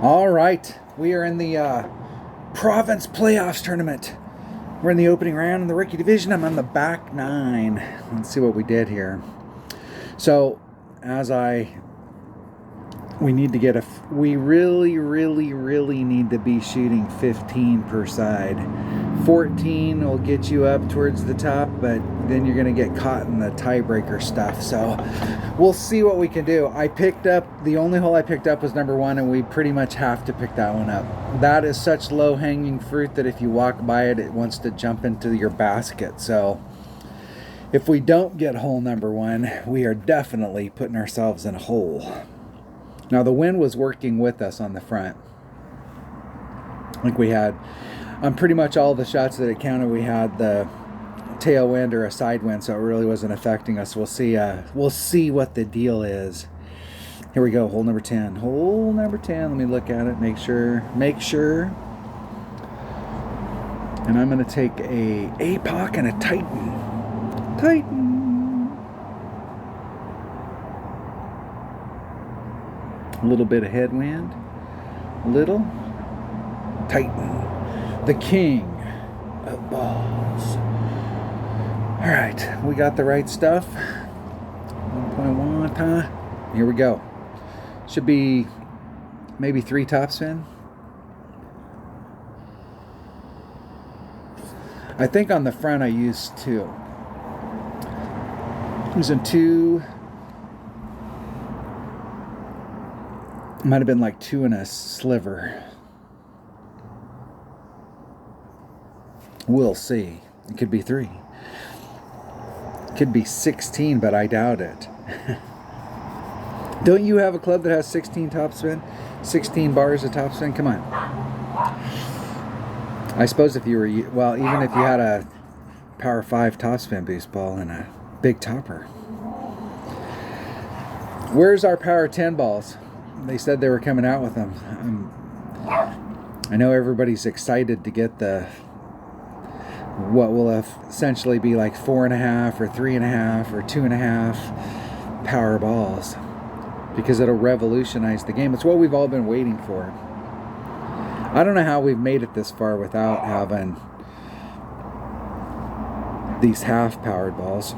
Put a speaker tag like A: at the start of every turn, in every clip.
A: All right, we are in the province playoffs tournament. We're in the opening round in the rookie division. I'm on the back nine. Let's see what we did here. So, we need to get we really need to be shooting 15 per side. 14 will get you up towards the top, but then you're going to get caught in the tiebreaker stuff. So we'll see what we can do. The only hole I picked up was number 1, and we pretty much have to pick that one up. That is such low-hanging fruit that if you walk by it, it wants to jump into your basket. So if we don't get hole number 1, we are definitely putting ourselves in a hole. Now, the wind was working with us on the front. Like we had, on pretty much all the shots that it counted, we had the tailwind or a side wind, so it really wasn't affecting us. We'll see what the deal is. Here we go, hole number 10. Hole number 10, let me look at it, make sure. And I'm going to take a APOC and a Titan. A little bit of headwind. Titan. The king of balls. All right, we got the right stuff. 1.1 time. Here we go. Should be maybe 3 topspin. I think on the front I used 2. Using 2. Might have been like 2 and a sliver. We'll see. It could be 3. It could be 16, but I doubt it. Don't you have a club that has 16 topspin? 16 bars of topspin? Come on. I suppose if you were, even if you had a Power 5 topspin boost ball and a big topper. Where's our Power 10 balls? They said they were coming out with them. I know everybody's excited to get what will essentially be like 4.5 or 3.5 or 2.5 power balls, because it'll revolutionize the game. It's what we've all been waiting for. I don't know how we've made it this far without having these half-powered balls.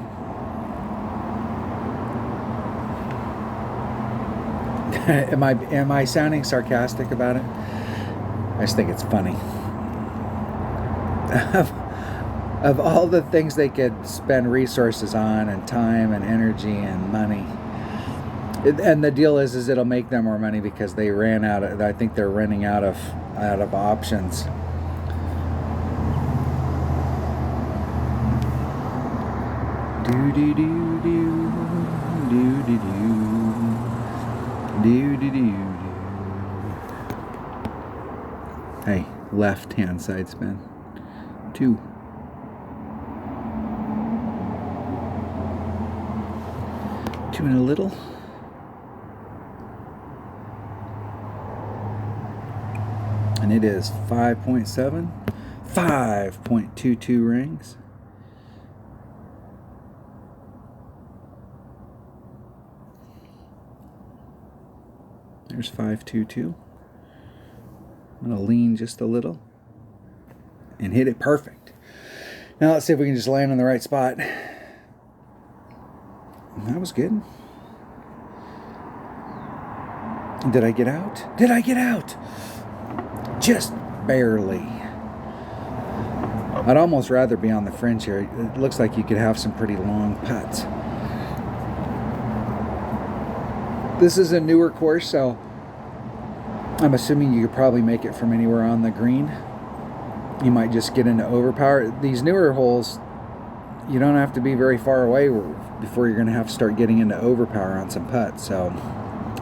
A: Am I sounding sarcastic about it? I just think it's funny. Of all the things they could spend resources on, and time and energy and money, and the deal is it'll make them more money because they ran out of. I think they're running out of options. Do do do do do do do. Hey, left hand side spin. 2. Two and a little. And it is 5.7. 5.22 rings. There's 522. I'm going to lean just a little and hit it perfect. Now let's see if we can just land on the right spot. That was good. Did I get out? Just barely. I'd almost rather be on the fringe here. It looks like you could have some pretty long putts. This is a newer course, so I'm assuming you could probably make it from anywhere on the green. You might just get into overpower. These newer holes, you don't have to be very far away before you're going to have to start getting into overpower on some putts. So,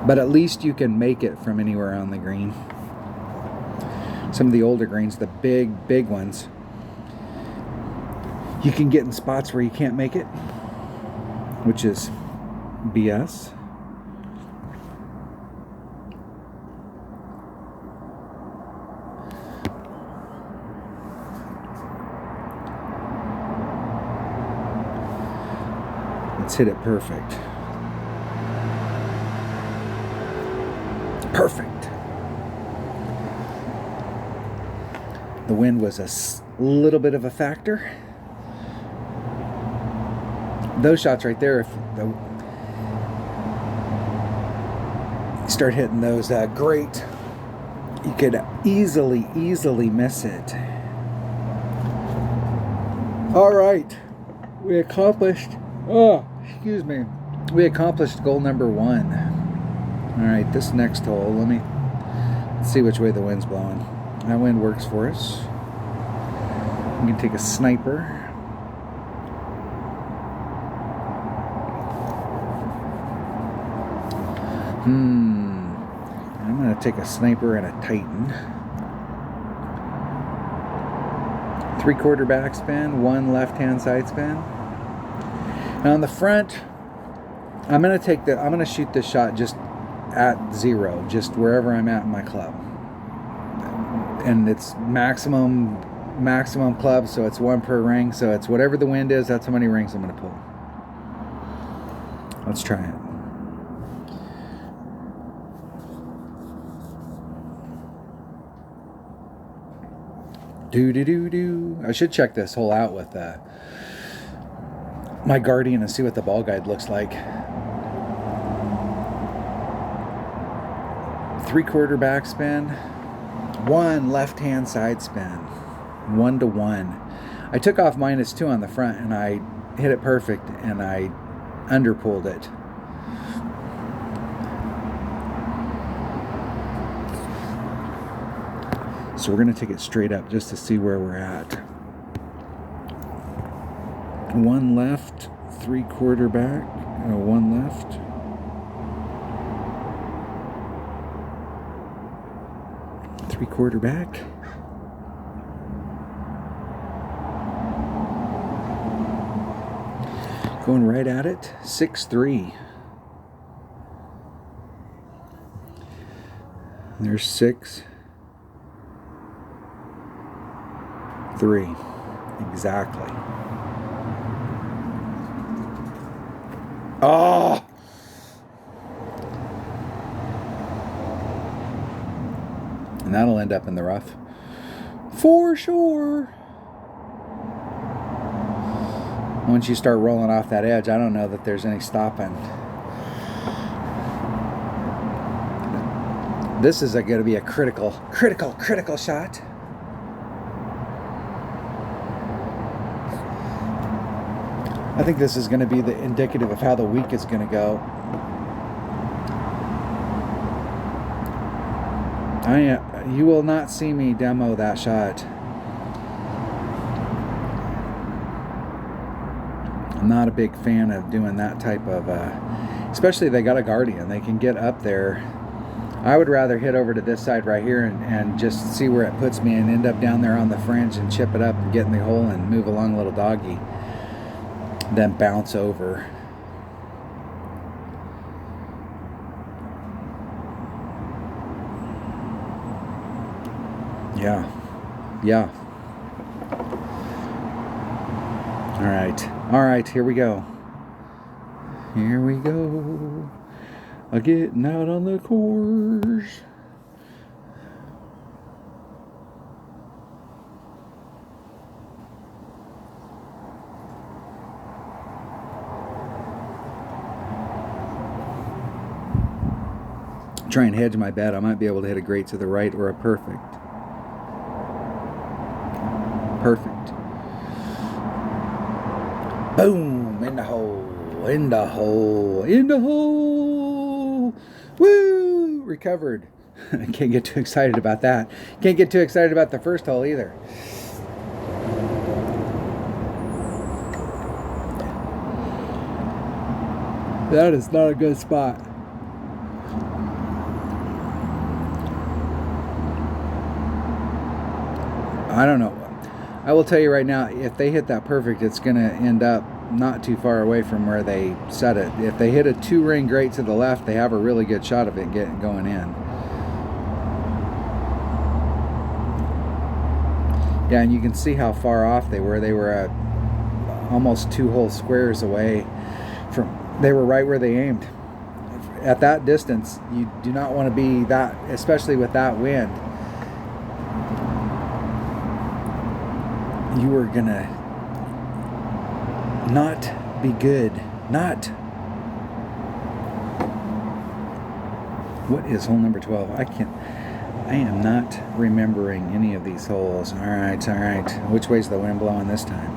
A: but at least you can make it from anywhere on the green. Some of the older greens, the big ones, you can get in spots where you can't make it, which is BS. Let's hit it perfect. The wind was a little bit of a factor. Those shots right there, if you start hitting those great, you could easily miss it. All right, we accomplished, we accomplished goal number 1. All right, this next hole, let's see which way the wind's blowing. That wind works for us. I'm gonna take a sniper. I'm going to take a sniper and a Titan. 3/4 backspin, 1 left-hand side spin. And on the front, I'm going to shoot this shot just at 0, just wherever I'm at in my club. And it's maximum club, so it's 1 per ring. So it's whatever the wind is, that's how many rings I'm going to pull. Let's try it. I should check this hole out with my Guardian and see what the ball guide looks like. 3/4 backspin, 1 left-hand side spin, 1-to-1. I took off -2 on the front and I hit it perfect and I underpulled it. So we're going to take it straight up just to see where we're at. 1 left, 3/4 back, 1 left. Three-quarter back. Going right at it, 6-3. There's 6. 3. Exactly. Oh! And that'll end up in the rough. For sure. Once you start rolling off that edge, I don't know that there's any stopping. This is going to be a critical shot. I think this is going to be the indicative of how the week is going to go. You will not see me demo that shot. I'm not a big fan of doing that type of, especially they got a Guardian. They can get up there. I would rather hit over to this side right here and just see where it puts me and end up down there on the fringe and chip it up and get in the hole and move along a little doggy. Then bounce over. Yeah. All right, here we go. Getting out on the course. Try and hedge my bet. I might be able to hit a great to the right or a perfect. Boom! In the hole. Woo! Recovered. Can't get too excited about that. Can't get too excited about the first hole either. That is not a good spot. I don't know. I will tell you right now, if they hit that perfect, it's going to end up not too far away from where they set it. If they hit a 2-ring great to the left, they have a really good shot of it going in. Yeah, and you can see how far off they were. They were at almost 2 whole squares away from. They were right where they aimed. At that distance, you do not want to be that, especially with that wind. you are gonna not be good. Not. What is hole number 12? I am not remembering any of these holes. All right. Which way's the wind blowing this time?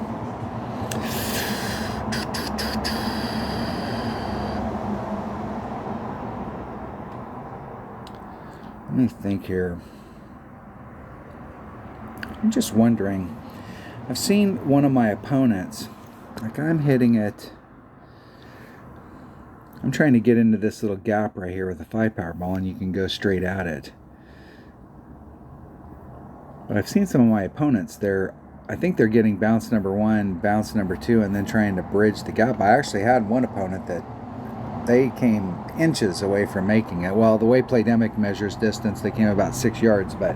A: Let me think here. I'm just wondering. I've seen one of my opponents, like I'm hitting it. I'm trying to get into this little gap right here with a 5-power ball, and you can go straight at it. But I've seen some of my opponents, I think they're getting bounce number 1, bounce number 2, and then trying to bridge the gap. I actually had one opponent that they came inches away from making it. Well, the way Playdemic measures distance, they came about 6 yards, but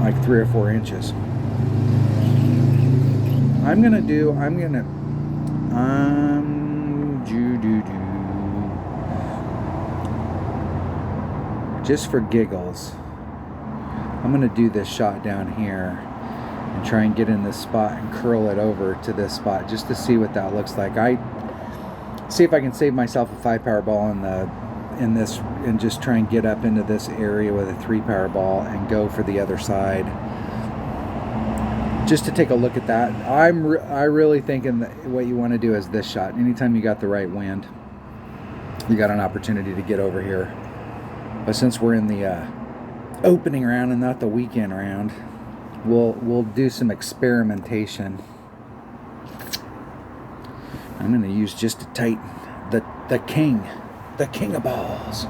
A: like 3 or 4 inches. Just for giggles, I'm gonna do this shot down here and try and get in this spot and curl it over to this spot just to see what that looks like. See if I can save myself a 5-power ball in this and just try and get up into this area with a 3-power ball and go for the other side. Just to take a look at that. I really thinking that what you want to do is this shot. Anytime you got the right wind, you got an opportunity to get over here. But since we're in the opening round and not the weekend round, we'll do some experimentation. I'm going to use just to tighten the king of balls.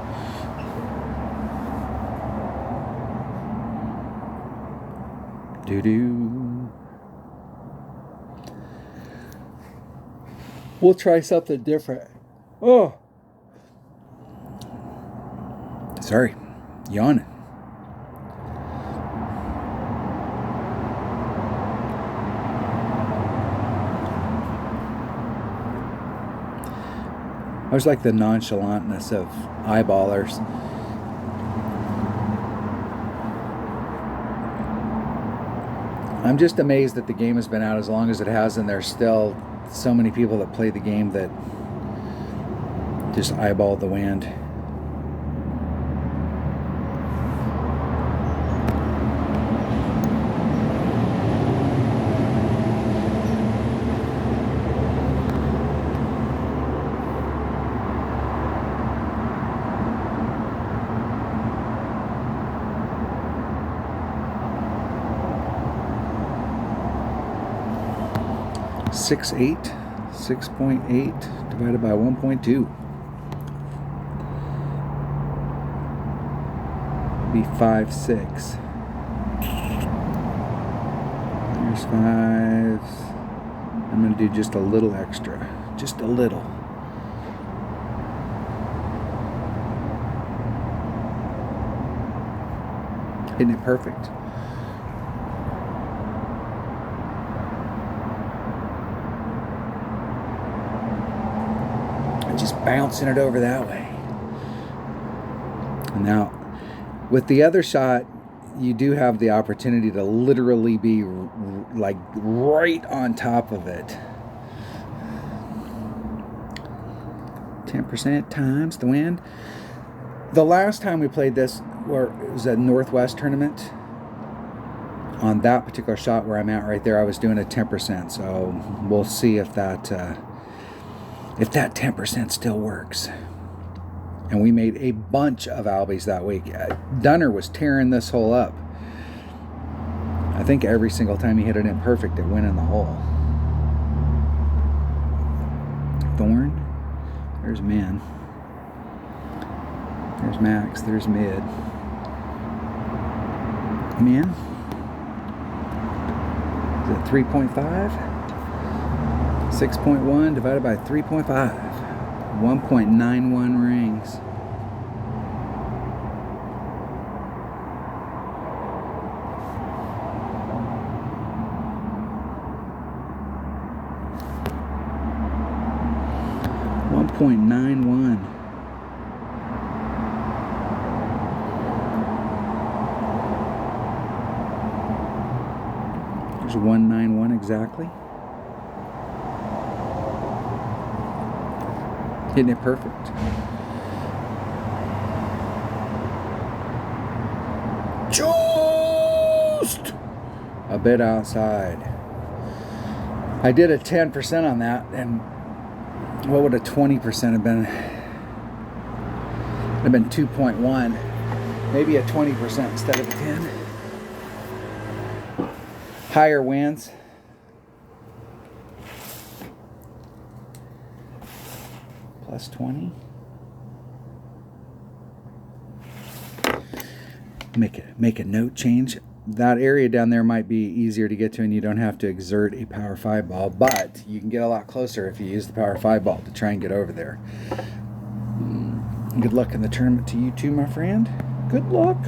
A: Doo-doo. We'll try something different. Oh. Sorry. Yawning. I was like the nonchalantness of eyeballers. I'm just amazed that the game has been out as long as it has, and there's still so many people that play the game that just eyeball the wind. Six 6.8 divided by 1.2 be 5.6. There's 5. I'm going to do just a little extra, just a little. Isn't it perfect? Just bouncing it over that way. Now, with the other shot, you do have the opportunity to literally be like right on top of it. 10% times the wind. The last time we played this, it was a Northwest tournament. On that particular shot where I'm at right there, I was doing a 10%. So we'll see if that 10% still works. And we made a bunch of albies that week. Dunner was tearing this hole up. I think every single time he hit it in perfect, it went in the hole. Thorn. There's Min. There's Max. There's Mid. Min. Is it 3.5? 6.1 divided by 3.5. 1.91 rings. .91. 191 exactly. Hitting it perfect. Just a bit outside. I did a 10% on that, and what would a 20% have been? It'd have been 2.1. Maybe a 20% instead of a 10. Higher winds. Plus 20. Make a note change. That area down there might be easier to get to, and you don't have to exert a Power 5 ball, but you can get a lot closer if you use the Power 5 ball to try and get over there. Good luck in the tournament to you too, my friend. Good luck.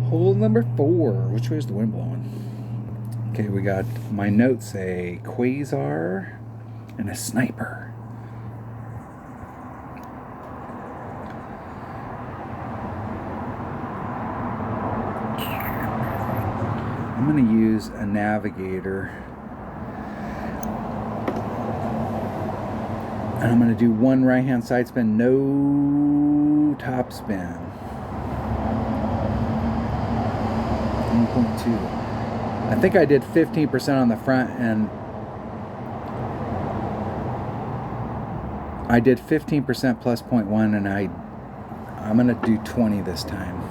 A: Hole number 4. Which way is the wind blowing? Okay, we got, my notes say Quasar and a Sniper. I'm going to use a Navigator, and I'm going to do one right hand side spin, no top spin. 1.2. I think I did 15% on the front, and I did 15% plus 0.1, and I'm going to do 20 this time.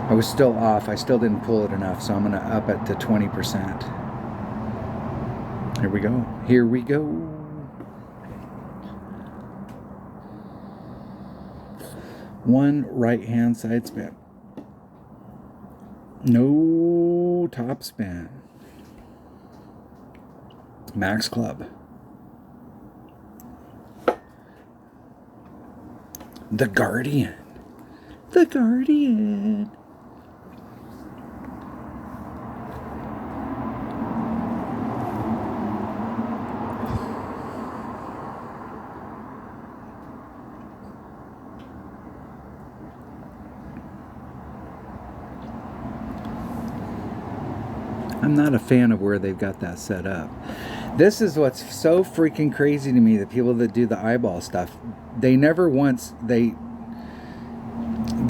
A: I was still off. I still didn't pull it enough, so I'm going to up it to 20%. Here we go. Here we go. One right hand side spin. No top spin. Max Club. The Guardian. The Guardian. I'm not a fan of where they've got that set up. This is what's so freaking crazy to me, the people that do the eyeball stuff. They never once, they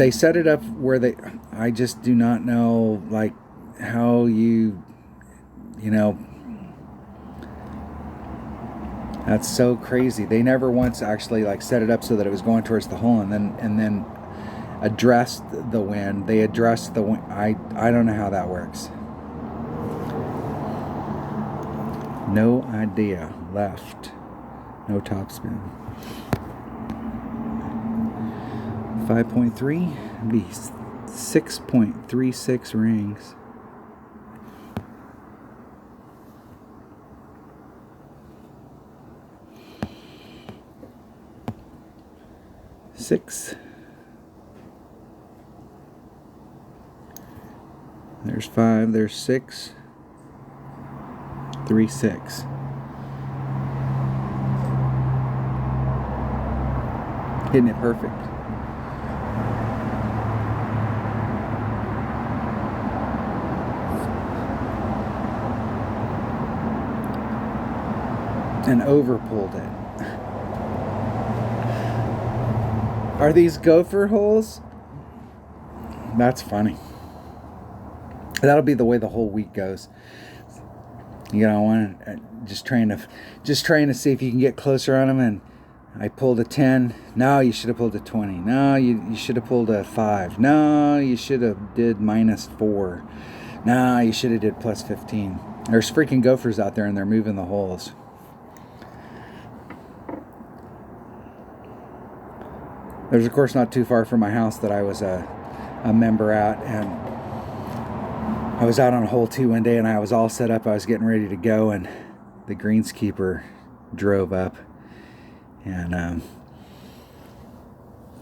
A: set it up where I just do not know, like, how you know, that's so crazy. They never once actually like set it up so that it was going towards the hole, and then addressed the wind. They addressed the wind. I don't know how that works. No idea. Left. No top spin. 5.3 be 6.36 rings. Six. There's 5. There's 6. 3, 6. Hitting it perfect. And over pulled it. Are these gopher holes? That's funny. That'll be the way the whole week goes. You know, just trying to see if you can get closer on them. And I pulled a 10. No, you should have pulled a 20. No, you should have pulled a 5. No, you should have did -4. No, you should have did plus 15. There's freaking gophers out there, and they're moving the holes. There's, of course, not too far from my house that I was a member at, and I was out on hole 2 one day, and I was all set up. I was getting ready to go, and the greenskeeper drove up and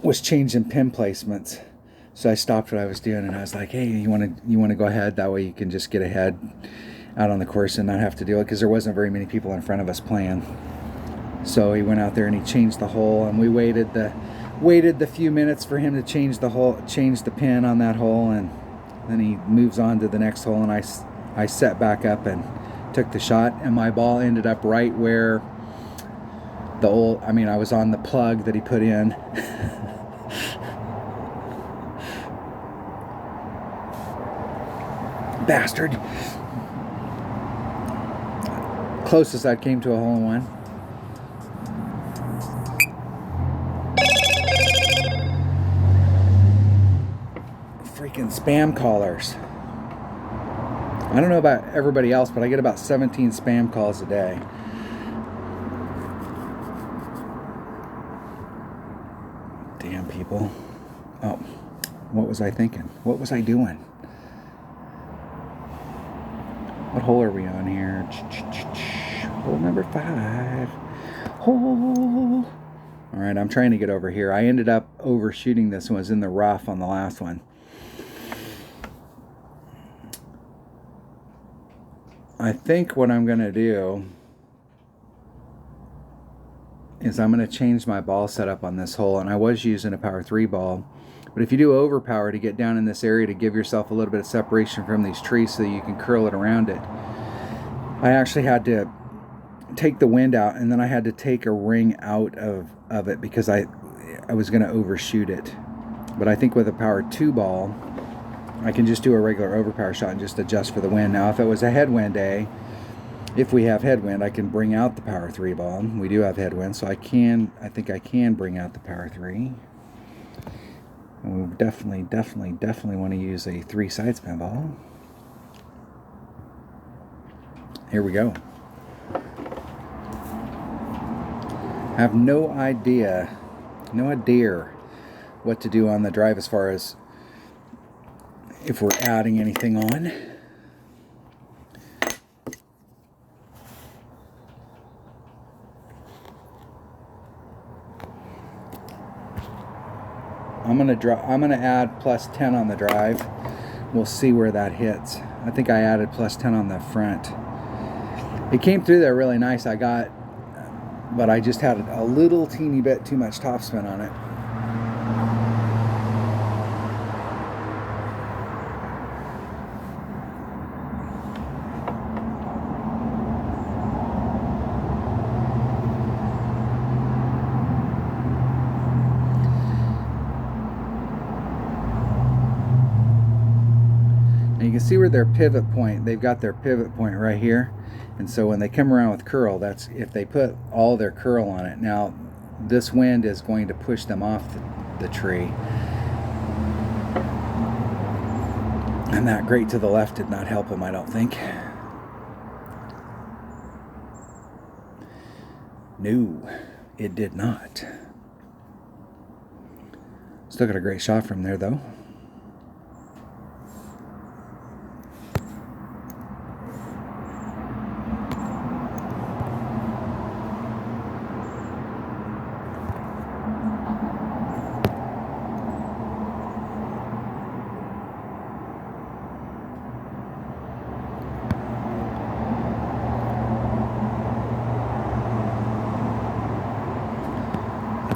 A: was changing pin placements. So I stopped what I was doing, and I was like, "Hey, you want to go ahead? That way you can just get ahead out on the course and not have to do it," because there wasn't very many people in front of us playing. So he went out there and he changed the hole, and we waited waited the few minutes for him to change the pin on that hole, and then he moves on to the next hole, and I set back up and took the shot, and my ball ended up right where I was on the plug that he put in. Bastard. Closest I came to a hole-in-one. Freaking spam callers. I don't know about everybody else, but I get about 17 spam calls a day. Damn people. Oh, what was I thinking? What was I doing? What hole are we on here? Hole number 5. Hole. All right, I'm trying to get over here. I ended up overshooting this one. It was in the rough on the last one. I think what I'm going to do is I'm going to change my ball setup on this hole. And I was using a power 3 ball. But if you do overpower to get down in this area to give yourself a little bit of separation from these trees so you can curl it around it, I actually had to take the wind out, and then I had to take a ring out of it because I was going to overshoot it. But I think with a power 2 ball, I can just do a regular overpower shot and just adjust for the wind. Now, if it was a headwind day, if we have headwind, I can bring out the power 3 ball. We do have headwind, so I think I can bring out the power 3. And we definitely want to use a 3 side spin ball. Here we go. I have no idea what to do on the drive as far as if we're adding anything on. I'm gonna add plus 10 on the drive. We'll see where that hits. I think I added plus 10 on the front. It came through there really nice. But I just had a little teeny bit too much topspin on it. And you can see where their pivot point, they've got their pivot point right here. And so when they come around with curl, that's if they put all their curl on it. Now, this wind is going to push them off the tree. And that grate to the left did not help them, I don't think. No, it did not. Still got a great shot from there, though.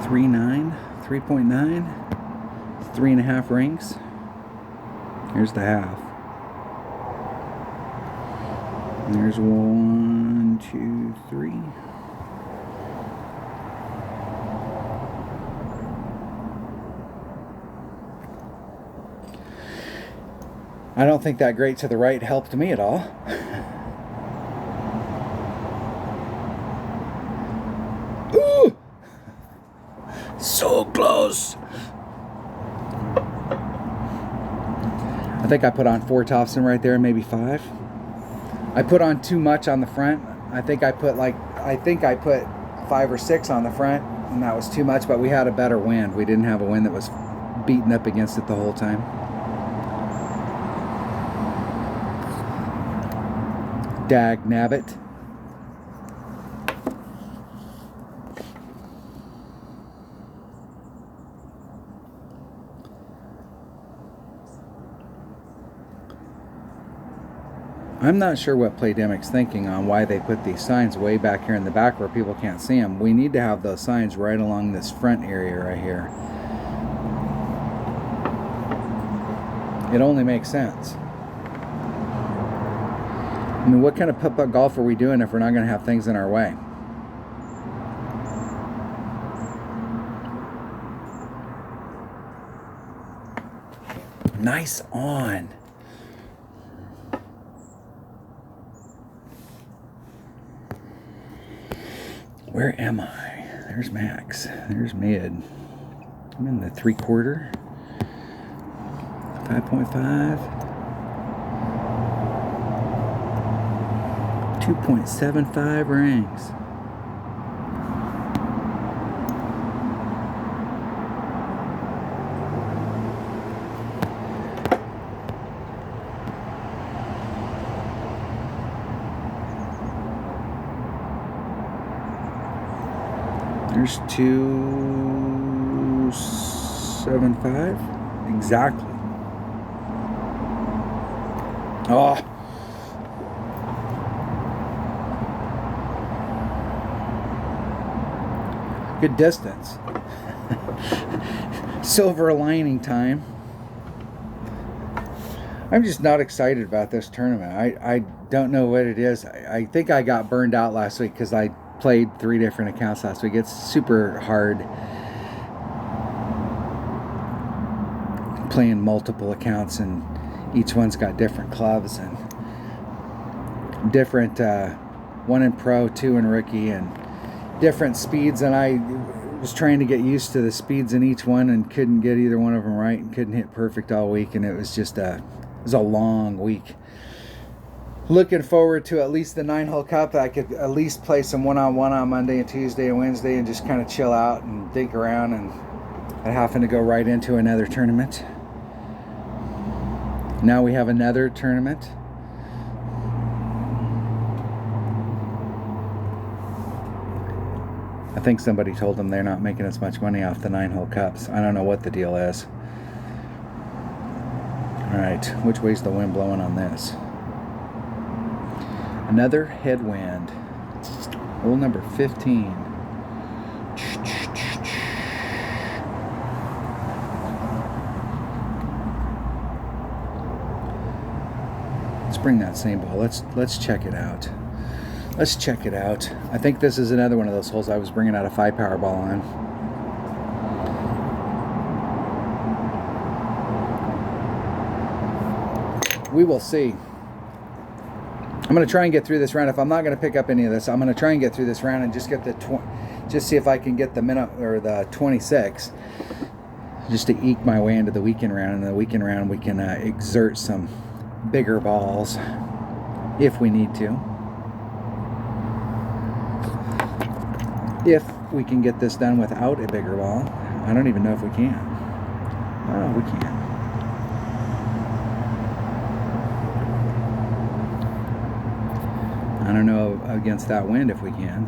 A: .9, 3.5 rings. Here's the half. And there's 1, 2, 3. I don't think that grate to the right helped me at all. Ooh! So close. I think I put on 4 topspin right there, maybe 5. I put on too much on the front. I think I put 5 or 6 on the front, and that was too much, but we had a better wind. We didn't have a wind that was beating up against it the whole time. Dag nabbit. I'm not sure what Playdemic's thinking on why they put these signs way back here in the back where people can't see them. We need to have those signs right along this front area right here. It only makes sense. I mean, what kind of putt-putt golf are we doing if we're not going to have things in our way? Nice on. Where am I? There's max. There's mid. I'm in the 3/4. 5.5. 2.75 rings. There's 275. Exactly. Oh. Good distance. Silver lining time. I'm just not excited about this tournament. I don't know what it is. I think I got burned out last week because I played 3 different accounts last week. It's super hard playing multiple accounts, and each one's got different clubs and different 1 in pro, 2 in rookie, and different speeds. And I was trying to get used to the speeds in each one and couldn't get either one of them right, and couldn't hit perfect all week. And it was just it was a long week. Looking forward to at least the 9-hole cup. I could at least play some one-on-one on Monday and Tuesday and Wednesday and just kind of chill out and think around, and I happen to go right into another tournament. Now we have another tournament. I think somebody told them they're not making as much money off the 9-hole cups. I don't know what the deal is. Alright, which way's the wind blowing on this? Another headwind. Hole number 15. Let's bring that same ball. Let's check it out. Let's check it out. I think this is another one of those holes I was bringing out a 5-power ball on. We will see. I'm going to try and get through this round. If I'm not going to pick up any of this, I'm going to try and get through this round and just get the just see if I can get the minute or the 26, just to eke my way into the weekend round. And the weekend round, we can exert some bigger balls if we need to. If we can get this done without a bigger ball. I don't even know if we can. Oh, we can. I don't know against that wind if we can.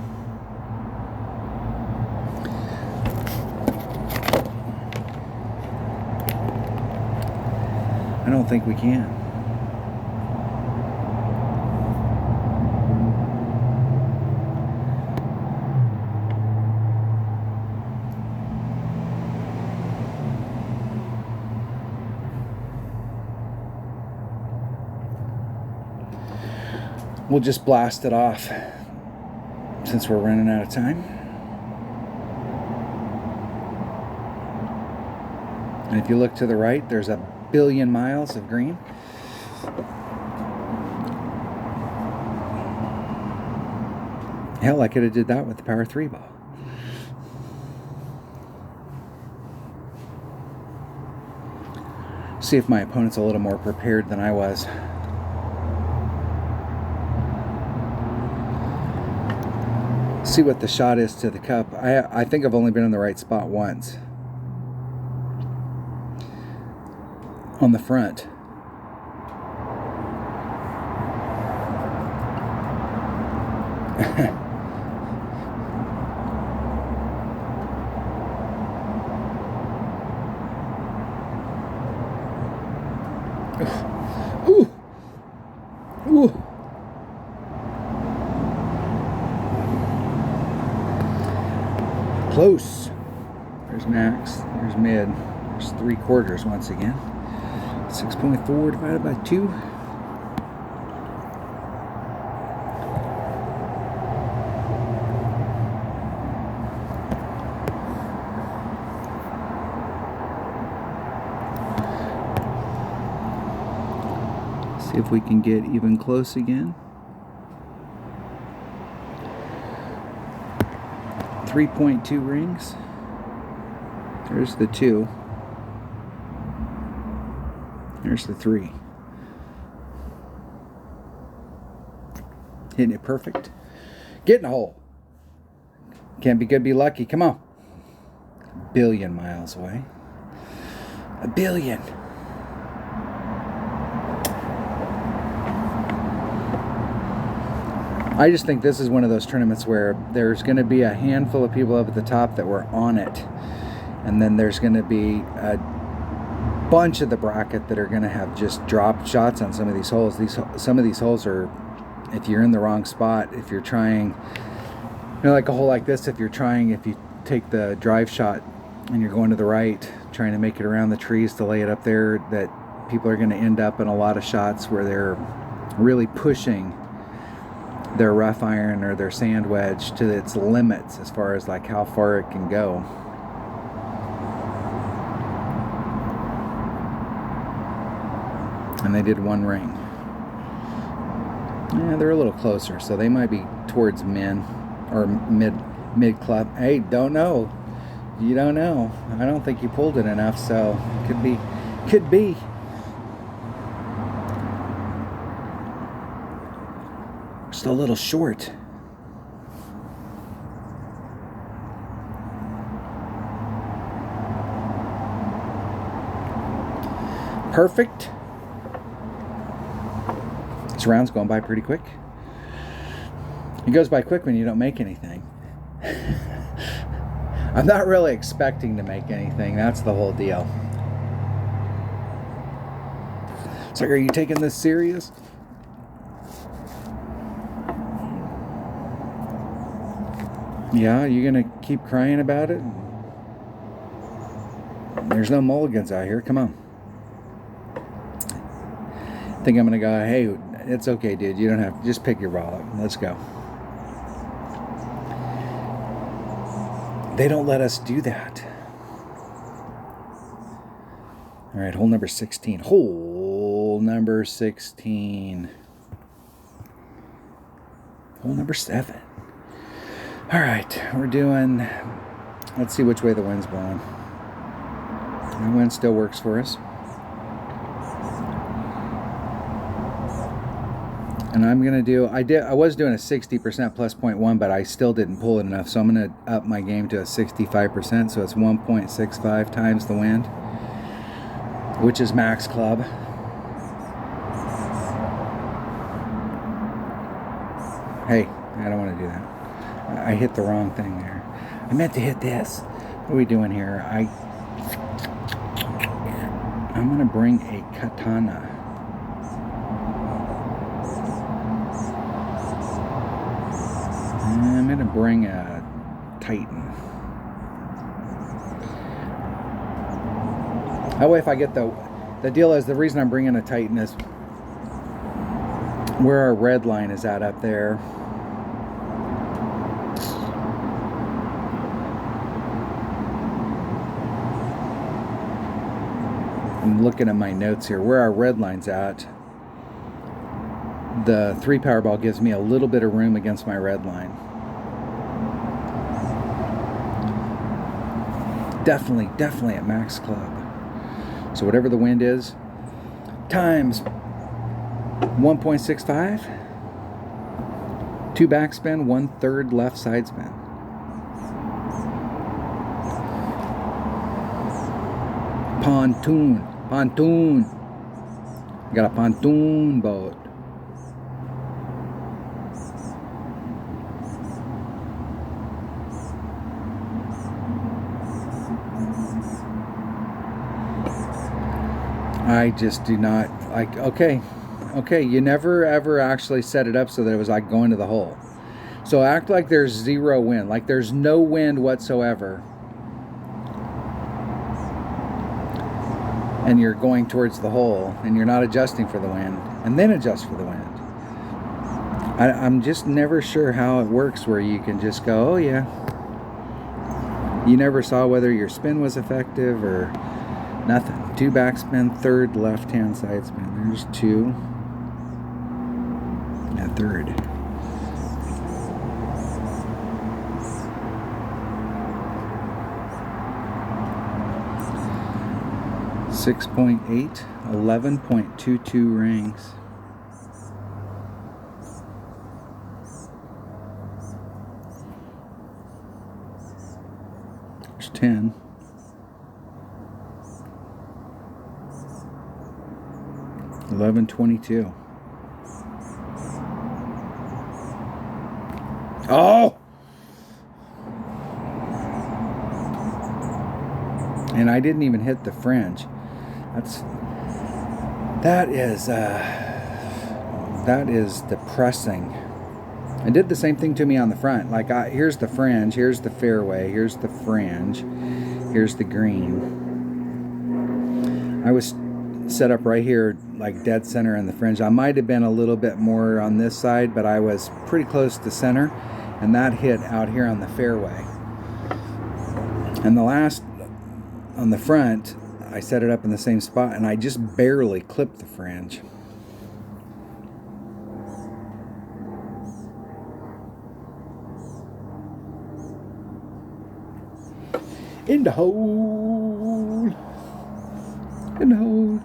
A: I don't think we can. We'll just blast it off since we're running out of time. And if you look to the right, there's a billion miles of green. Hell, I could have did that with the power 3 ball. See if my opponent's a little more prepared than I was. See what the shot is to the cup. I think I've only been in the right spot once. On the front. Ooh. Ooh. Close. There's max. There's mid. There's 3/4 once again. 6.4 divided by 2. See if we can get even close again. 3.2 rings. There's the 2. There's the 3. Hitting it perfect. Get in the hole. Can't be good, be lucky. Come on. 1 billion miles away. 1 billion. I just think this is one of those tournaments where there's going to be a handful of people up at the top that were on it, and then there's going to be a bunch of the bracket that are going to have just dropped shots on some of these holes. Some of these holes are, if you're in the wrong spot, if you're trying, like a hole like this, if you take the drive shot and you're going to the right, trying to make it around the trees to lay it up there, that people are going to end up in a lot of shots where they're really pushing their rough iron or their sand wedge to its limits as far as like how far it can go. And they did 1 ring. Yeah, they're a little closer, so they might be towards min or mid club. Hey, don't know. You don't know. I don't think you pulled it enough, so could be. Just a little short. Perfect. This round's going by pretty quick. It goes by quick when you don't make anything. I'm not really expecting to make anything. That's the whole deal. It's like, are you taking this serious? Yeah, you gonna keep crying about it? There's no mulligans out here. Come on. I think I'm gonna go, hey, it's okay, dude. You don't have to. Just pick your ball up. Let's go. They don't let us do that. All right, hole number 16. Hole number 16. Hole number 7. All right, we're doing, let's see which way the wind's blowing. The wind still works for us. And I'm gonna do, I was doing a 60% plus 0.1, but I still didn't pull it enough, so I'm gonna up my game to a 65%, so it's 1.65 times the wind, which is max club. Hey, I don't want to do that. I hit the wrong thing there. I meant to hit this. What are we doing here? I'm gonna bring a katana. I'm gonna bring a Titan. That way, if I get the deal is, the reason I'm bringing a Titan is where our red line is at up there. I'm looking at my notes here. Where our red line's at, the 3 Powerball gives me a little bit of room against my red line. Definitely at max club. So whatever the wind is, times 1.65, 2 backspin, 1/3 left side spin. Pontoon. Got a pontoon boat. I just do not like, okay, you never ever actually set it up so that it was like going to the hole. So act like there's zero wind, like there's no wind whatsoever. And you're going towards the hole and you're not adjusting for the wind, and then adjust for the wind. I'm just never sure how it works where you can just go, oh yeah. You never saw whether your spin was effective or nothing. 2 backspin, 3rd left-hand side spin. There's 2. And 3rd. .8, 11.22 rings. There's 10. $11.22. Oh! And I didn't even hit the fringe. That is depressing. It did the same thing to me on the front. Like, here's the fringe, here's the fairway, here's the fringe, here's the green. I was set up right here, like dead center in the fringe. I might have been a little bit more on this side, but I was pretty close to center, and that hit out here on the fairway. And the last, on the front, I set it up in the same spot, and I just barely clipped the fringe. In the hole. In the hole.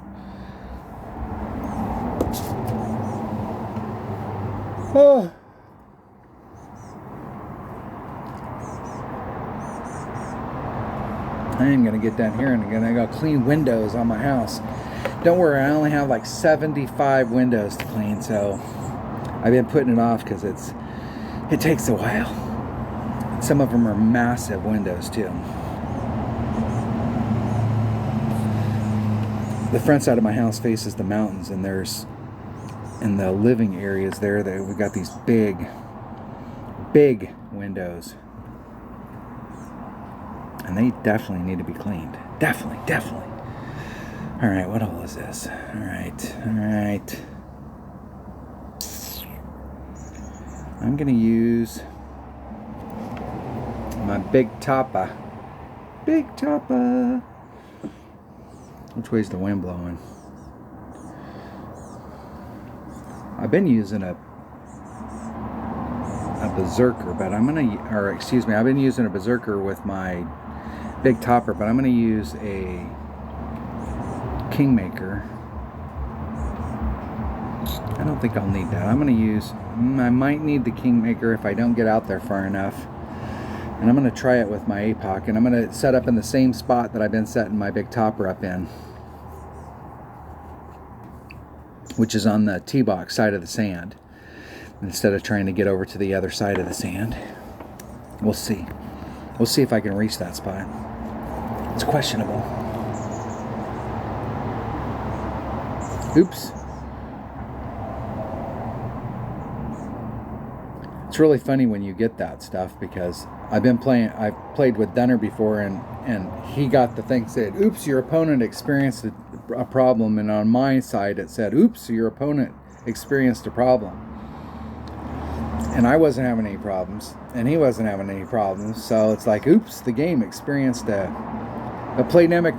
A: Oh. I am going to get down here and I'm going to go clean windows on my house. Don't worry, I only have like 75 windows to clean, so I've been putting it off because it takes a while. Some of them are massive windows too. The front side of my house faces the mountains, and there's, in the living areas there, we've got these big windows. And they definitely need to be cleaned. Definitely. All right, what hole is this? All right. I'm going to use my Big Tapa. Which way's the wind blowing? I've been using a Berserker, but I've been using a Berserker with my Big Topper, but I'm gonna use a Kingmaker. I don't think I'll need that. I might need the Kingmaker if I don't get out there far enough. And I'm going to try it with my APOC, and I'm going to set up in the same spot that I've been setting my Big Topper up in, which is on the tee box side of the sand, instead of trying to get over to the other side of the sand. We'll see if I can reach that spot. It's questionable. Oops. It's really funny when you get that stuff, because I've played with Dunner before, and he got the thing said, oops, your opponent experienced a problem, and on my side it said, oops, your opponent experienced a problem. And I wasn't having any problems, and he wasn't having any problems, so it's like, oops, the game experienced a Playdemic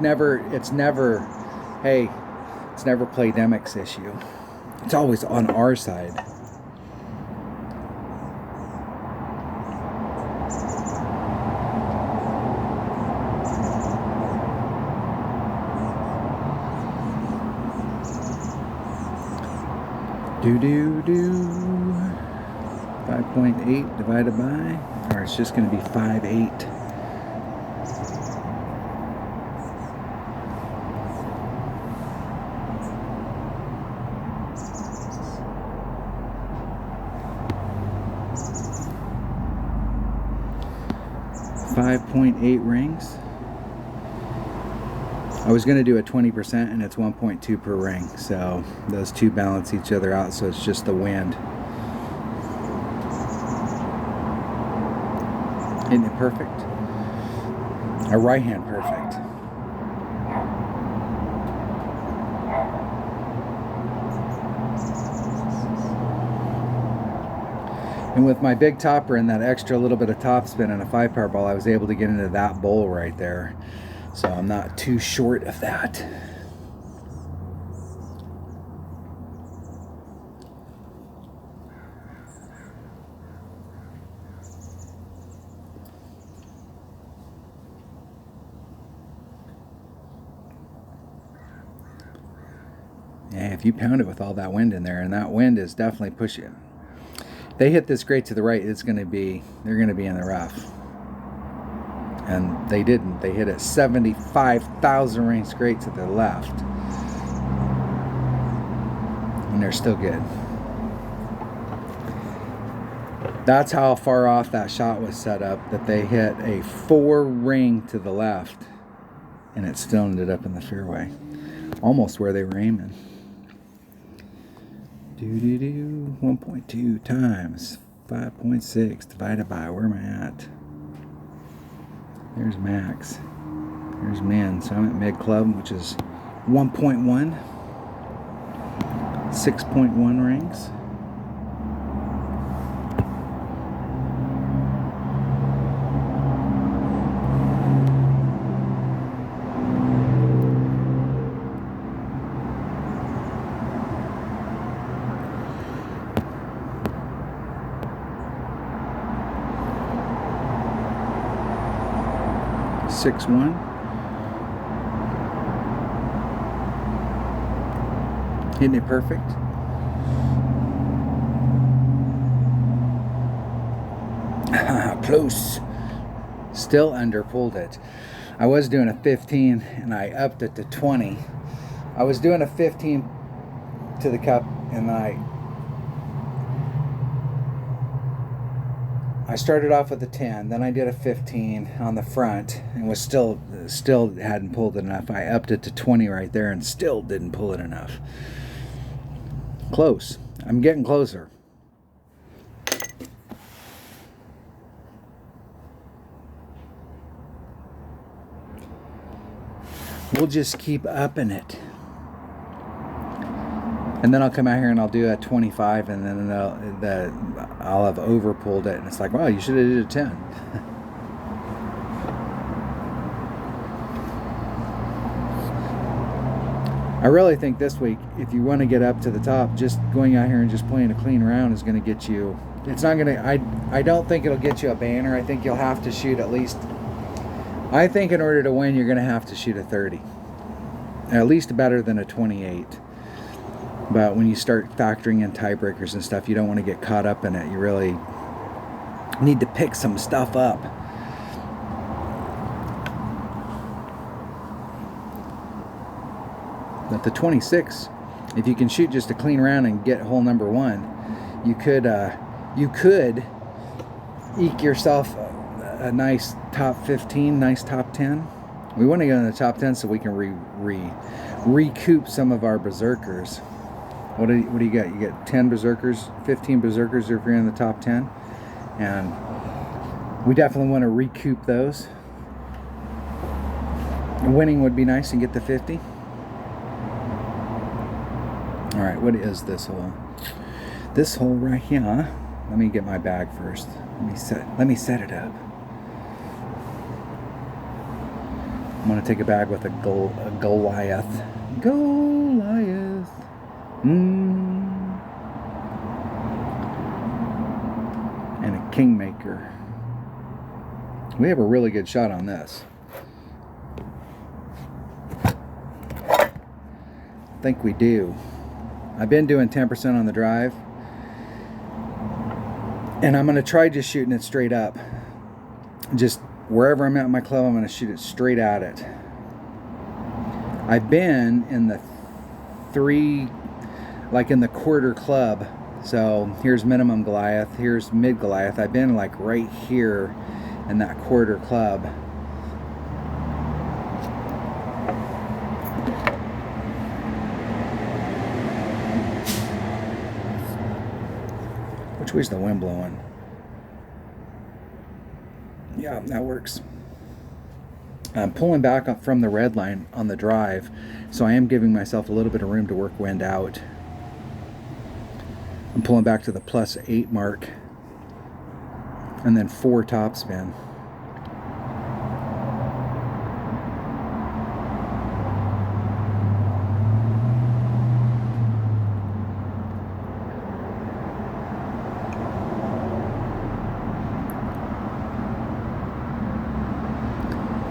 A: it's never Playdemic's issue. It's always on our side. Do 5.8 divided by, or it's just going to be 5.8. .8 rings. I was going to do a 20%, and it's 1.2 per ring, so those two balance each other out, so it's just the wind. Isn't it perfect? A right hand perfect. And with my big topper and that extra little bit of topspin and a 5-power ball, I was able to get into that bowl right there. So I'm not too short of that. Yeah, if you pound it with all that wind in there, and that wind is definitely pushing. They hit this grate to the right, they're going to be in the rough. And they didn't. They hit it 75,000 ring straight to the left. And they're still good. That's how far off that shot was set up, that they hit a 4 ring to the left. And it still ended up in the fairway. Almost where they were aiming. 1.2 times 5.6 divided by, where am I at? There's max. There's min. So I'm at mid club, which is 1.1. 6.1 rings. Six one. Hitting it perfect. Close. Still under pulled it. I was doing a 15 and I upped it to 20. I was doing a 15 to the cup and I started off with a 10, then I did a 15 on the front and was still hadn't pulled it enough. I upped it to 20 right there and still didn't pull it enough. Close. I'm getting closer. We'll just keep upping it. And then I'll come out here and I'll do a 25 and then I'll have over pulled it. And it's like, wow, you should have did a 10. I really think this week, if you want to get up to the top, just going out here and just playing a clean round is going to get you, it's not going to, I don't think it'll get you a banner. I think you'll have to shoot at least, I think in order to win, you're going to have to shoot a 30. At least better than a 28. But when you start factoring in tiebreakers and stuff, you don't want to get caught up in it. You really need to pick some stuff up. But the 26, if you can shoot just a clean round and get hole number 1, you could eke yourself a nice top 15, nice top 10. We want to get in the top 10 so we can recoup some of our berserkers. What do you get? You get 10 berserkers, 15 berserkers if you're in the top 10. And we definitely want to recoup those. Winning would be nice and get the 50. Alright, what is this hole? This hole right here. Let me get my bag first. Let me set it up. I'm going to take a bag with a Goliath. Goliath. And a Kingmaker. We have a really good shot on this. I think we do. I've been doing 10% on the drive. And I'm going to try just shooting it straight up. Just wherever I'm at in my club, I'm going to shoot it straight at it. I've been in the 3, like in the quarter club. So here's minimum Goliath, here's mid Goliath. I've been like right here in that quarter club. Which way's the wind blowing? Yeah, that works. I'm pulling back up from the red line on the drive, so I am giving myself a little bit of room to work wind out. I'm pulling back to the +8 mark, and then 4 topspin.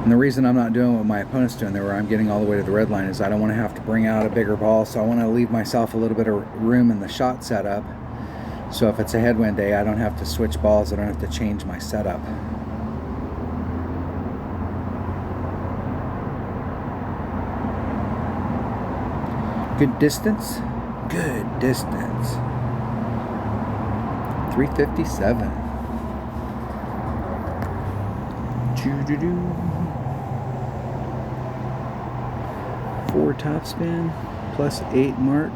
A: And the reason I'm not doing what my opponent's doing there, where I'm getting all the way to the red line, is I don't want to have to bring out a bigger ball, so I want to leave myself a little bit of room in the shot setup. So if it's a headwind day, I don't have to switch balls, I don't have to change my setup. Good distance? Good distance. 357. Choo-doo-doo. 4 topspin, +8 mark.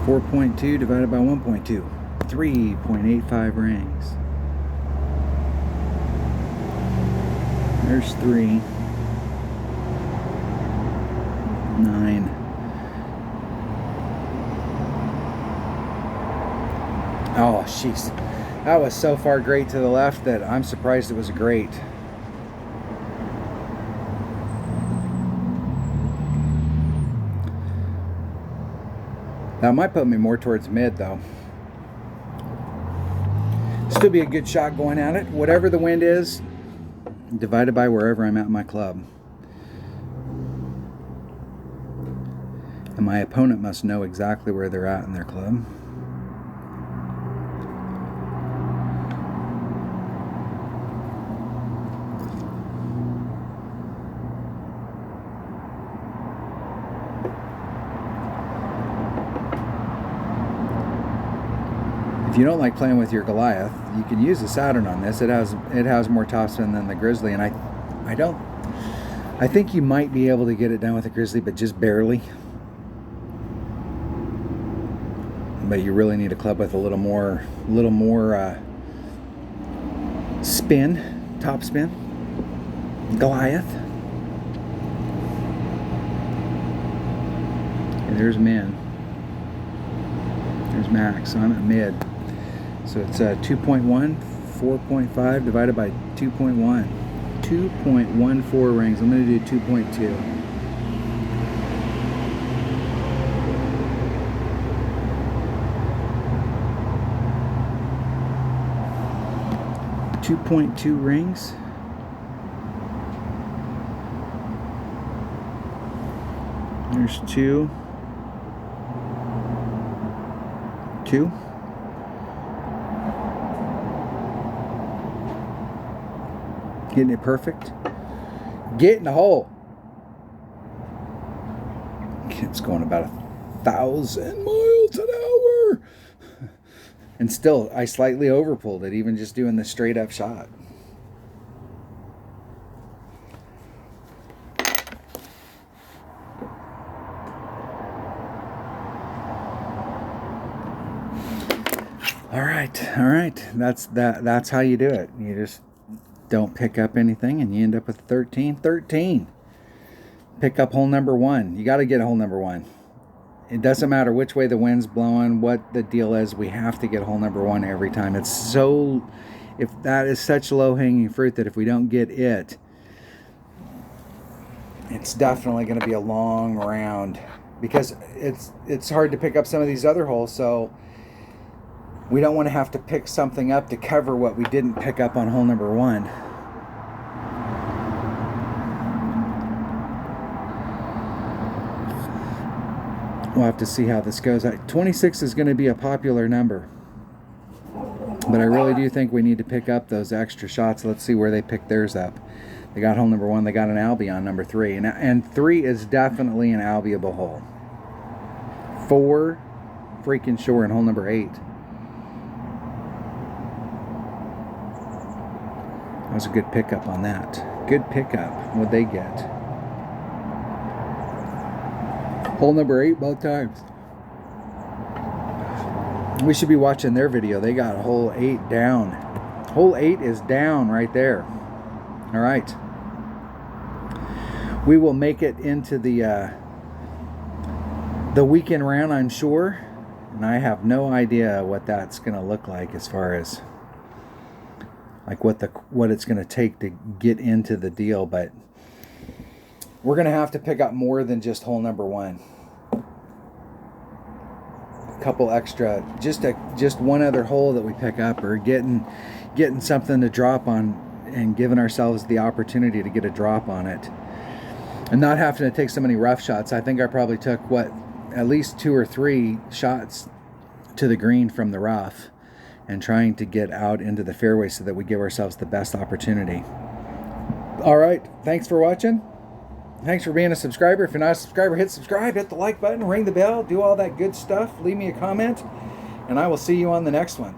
A: .2 divided by 1.2, 3.85 rings. There's 3, 9. Oh, jeez. That was so far great to the left that I'm surprised it was a great. That might put me more towards mid, though. Still be a good shot going at it. Whatever the wind is, divided by wherever I'm at in my club. And my opponent must know exactly where they're at in their club. If you don't like playing with your Goliath, you can use the Saturn on this. It has more topspin than the Grizzly, and I think you might be able to get it done with the Grizzly, but just barely. But you really need a club with a little more spin, top spin. Goliath. And there's min. There's max. So I'm at mid. So it's 2.1, 4.5 divided by 2.1. 2.14 rings. I'm going to do 2.2. .2 rings. There's 2. 2. Getting it perfect. Get in the hole. It's going about 1,000 miles an hour. And still, I slightly overpulled it, even just doing the straight up shot. All right. That's how you do it. You just don't pick up anything, and you end up with 13. Pick up hole number 1. You got to get hole number 1. It doesn't matter which way the wind's blowing, what the deal is. We have to get hole number 1 every time. If that is such low-hanging fruit that if we don't get it, it's definitely going to be a long round, because it's hard to pick up some of these other holes. So we don't want to have to pick something up to cover what we didn't pick up on hole number 1. We'll have to see how this goes. 26 is going to be a popular number, but I really do think we need to pick up those extra shots. Let's see where they pick theirs up. They got hole number 1. They got an Albion number 3, and 3 is definitely an albiable hole. 4 freaking sure in hole number 8. That was a good pickup on that. Good pickup. What'd they get? Hole number 8 both times. We should be watching their video. They got hole 8 down. Hole 8 is down right there. All right. We will make it into the weekend round, I'm sure. And I have no idea what that's going to look like as far as like what it's going to take to get into the deal, but we're going to have to pick up more than just hole number 1. A couple extra, just one other hole that we pick up, or getting something to drop on and giving ourselves the opportunity to get a drop on it and not having to take so many rough shots. I think I probably took at least 2 or 3 shots to the green from the rough and trying to get out into the fairway so that we give ourselves the best opportunity. All right, thanks for watching. Thanks for being a subscriber. If you're not a subscriber, hit subscribe, hit the like button, ring the bell, do all that good stuff. Leave me a comment, and I will see you on the next one.